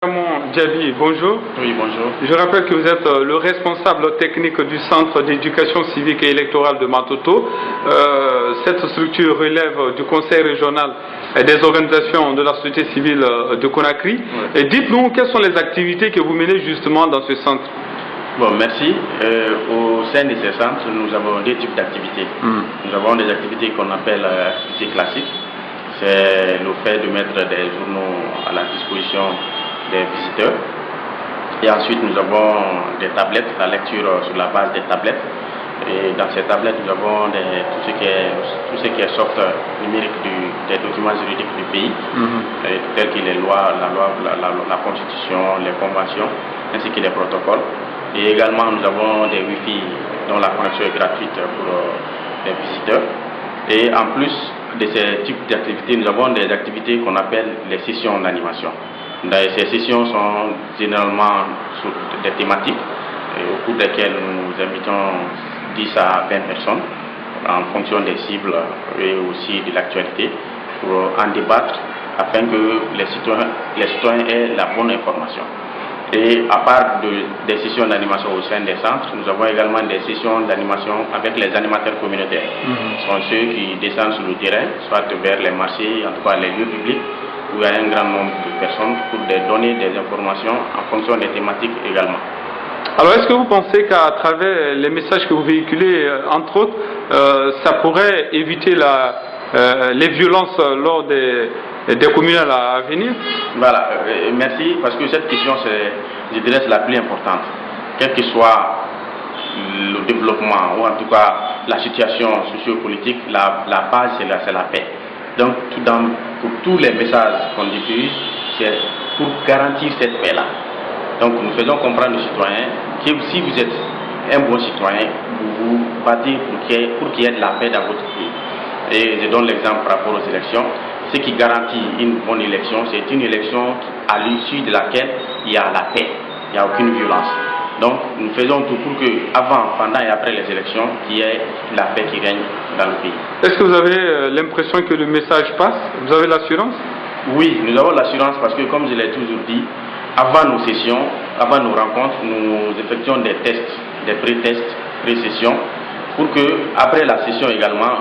Diaby, bonjour. Oui, bonjour. Je rappelle que vous êtes le responsable technique du Centre d'éducation civique et électorale de Matoto. Cette structure relève du Conseil régional et des organisations de la société civile de Conakry. Oui. Et dites-nous, quelles sont les activités que vous menez justement dans ce centre? Bon, merci. Au sein de ces centres, nous avons deux types d'activités. Nous avons des activités qu'on appelle activités classiques. C'est le fait de mettre des journaux à la disposition des visiteurs. Et ensuite, nous avons des tablettes, la lecture sur la base des tablettes. Et dans ces tablettes, nous avons tout ce qui est software numérique des documents juridiques du pays, tels que les lois, la constitution, les conventions, ainsi que les protocoles. Et également, nous avons des Wi-Fi dont la connexion est gratuite pour les visiteurs. Et en plus de ces types d'activités, nous avons des activités qu'on appelle les sessions d'animation. Ces sessions sont généralement sur des thématiques au cours desquelles nous invitons 10 à 20 personnes en fonction des cibles et aussi de l'actualité pour en débattre afin que les citoyens aient la bonne information. Et à part des sessions d'animation au sein des centres, nous avons également des sessions d'animation avec les animateurs communautaires. Ce sont ceux qui descendent sur le terrain, soit vers les marchés, en tout cas les lieux publics, où il y a un grand nombre de personnes pour donner des informations en fonction des thématiques également. Alors, est-ce que vous pensez qu'à travers les messages que vous véhiculez, entre autres, ça pourrait éviter les violences lors des communales à venir? Voilà, merci, parce que cette question, je dirais, c'est la plus importante. Quel que soit le développement, ou en tout cas la situation socio-politique, la base, c'est la paix. Donc, pour tous les messages qu'on diffuse, c'est pour garantir cette paix-là. Donc, nous faisons comprendre aux citoyens que si vous êtes un bon citoyen, vous vous battez pour qu'il y ait de la paix dans votre pays. Et je donne l'exemple par rapport aux élections. Ce qui garantit une bonne élection, c'est une élection à l'issue de laquelle il y a la paix, il n'y a aucune violence. Donc, nous faisons tout pour que, avant, pendant et après les élections, qu'il y ait la paix qui règne dans le pays. Est-ce que vous avez l'impression que le message passe? Vous avez l'assurance? Oui, nous avons l'assurance parce que, comme je l'ai toujours dit, avant nos sessions, avant nos rencontres, nous effectuons des tests, des pré-tests, pré-sessions, pour que, après la session également,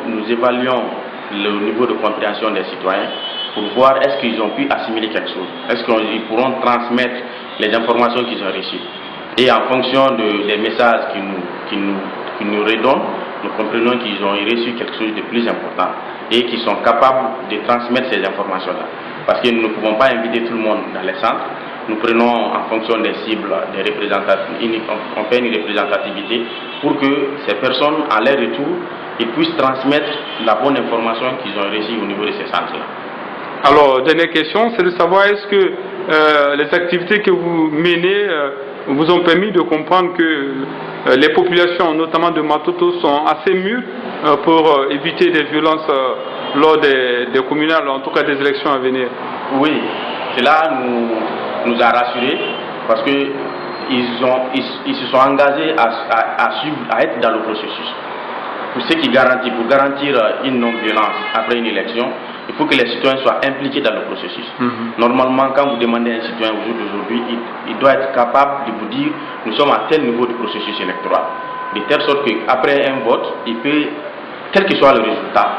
nous évaluons le niveau de compréhension des citoyens pour voir est-ce qu'ils ont pu assimiler quelque chose, est-ce qu'ils pourront transmettre les informations qu'ils ont reçues. Et en fonction des messages qu'ils nous redonnent, nous comprenons qu'ils ont reçu quelque chose de plus important et qu'ils sont capables de transmettre ces informations-là. Parce que nous ne pouvons pas inviter tout le monde dans les centres. Nous prenons en fonction des cibles, on fait une représentativité pour que ces personnes, à leur retour, ils puissent transmettre la bonne information qu'ils ont reçue au niveau de ces centres-là. Alors, dernière question, c'est de savoir est-ce que les activités que vous menez vous ont permis de comprendre que les populations, notamment de Matoto, sont assez mûres pour éviter des violences lors des communales, en tout cas des élections à venir? Oui, cela nous a rassurés parce qu'ils se sont engagés à être dans le processus. Pour garantir une non-violence après une élection, il faut que les citoyens soient impliqués dans le processus. Normalement, quand vous demandez à un citoyen au jour d'aujourd'hui, il doit être capable de vous dire nous sommes à tel niveau du processus électoral. De telle sorte qu'après un vote, quel que soit le résultat,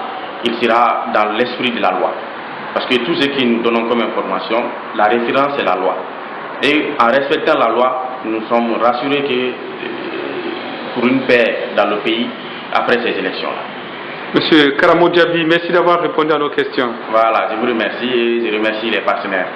il sera dans l'esprit de la loi. Parce que tout ce que nous donnons comme information, la référence est la loi. Et en respectant la loi, nous sommes rassurés que pour une paix dans le pays, après ces élections-là. Monsieur Karamo Diaby, merci d'avoir répondu à nos questions. Voilà, je vous remercie et je remercie les partenaires.